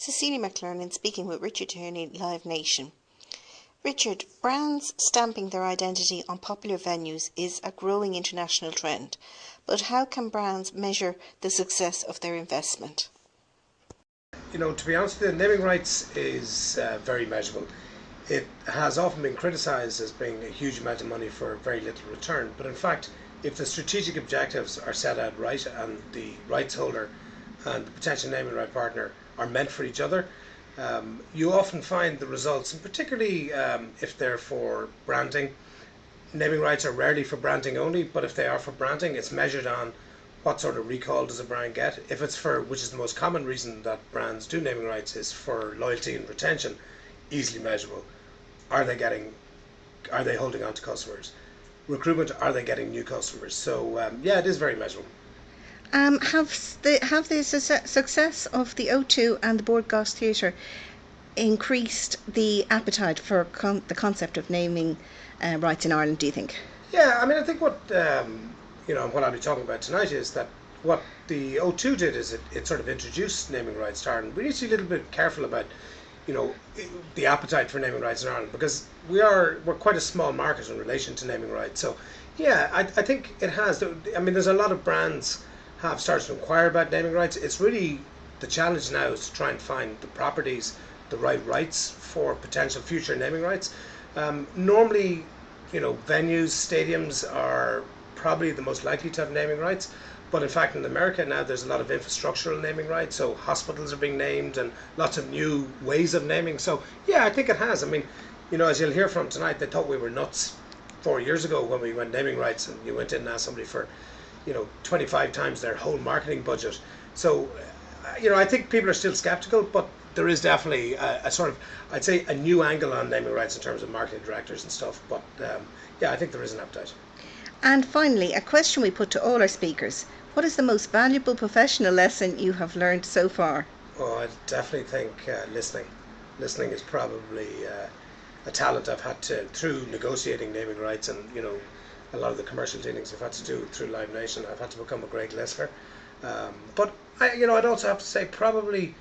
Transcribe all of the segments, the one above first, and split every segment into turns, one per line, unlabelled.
Cecilia McLernan speaking with Richard Tierney, Live Nation. Richard, brands stamping their identity on popular venues is a growing international trend, but how can brands measure the success of their investment?
To be honest with you, naming rights is very measurable. It has often been criticised as being a huge amount of money for very little return, but in fact, if the strategic objectives are set out right and the rights holder and the potential naming right partner are meant for each other, you often find the results, and particularly if they're for branding. Naming rights are rarely for branding only, but if they are for branding, it's measured on what sort of recall does a brand get. If it's for, which is the most common reason that brands do naming rights, is for loyalty and retention, easily measurable. Are they holding on to customers? Recruitment, are they getting new customers? So it is very measurable.
Have the success of the O2 and the Bord Gáis Theatre increased the appetite for the concept of naming rights in Ireland, do you think?
Yeah, I think what what I'll be talking about tonight is that what the O2 did is it sort of introduced naming rights to Ireland. We need to be a little bit careful about the appetite for naming rights in Ireland, because we're quite a small market in relation to naming rights. So yeah, I think it has. There's a lot of brands have started to inquire about naming rights. It's really the challenge now is to try and find the properties, the right rights for potential future naming rights. Normally, venues, stadiums are probably the most likely to have naming rights. But in fact, in America now, there's a lot of infrastructural naming rights. So hospitals are being named and lots of new ways of naming. So yeah, I think it has. As you'll hear from tonight, they thought we were nuts 4 years ago when we went naming rights and you went in and asked somebody for 25 times their whole marketing budget. So, I think people are still skeptical, but there is definitely a sort of, I'd say, a new angle on naming rights in terms of marketing directors and stuff. But I think there is an appetite.
And finally, a question we put to all our speakers. What is the most valuable professional lesson you have learned so far?
Oh, I definitely think listening. Listening is probably a talent I've had to, through negotiating naming rights and, a lot of the commercial dealings I've had to do through Live Nation. I've had to become a great listener. But I'd also have to say probably,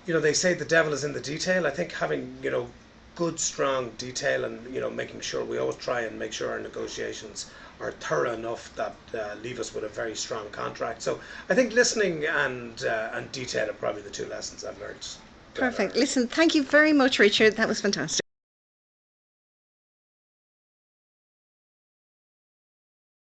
they say the devil is in the detail. I think having, good, strong detail and, making sure we always try and make sure our negotiations are thorough enough that leave us with a very strong contract. So I think listening and detail are probably the two lessons I've learned.
Perfect. Listen, thank you very much, Richard. That was fantastic.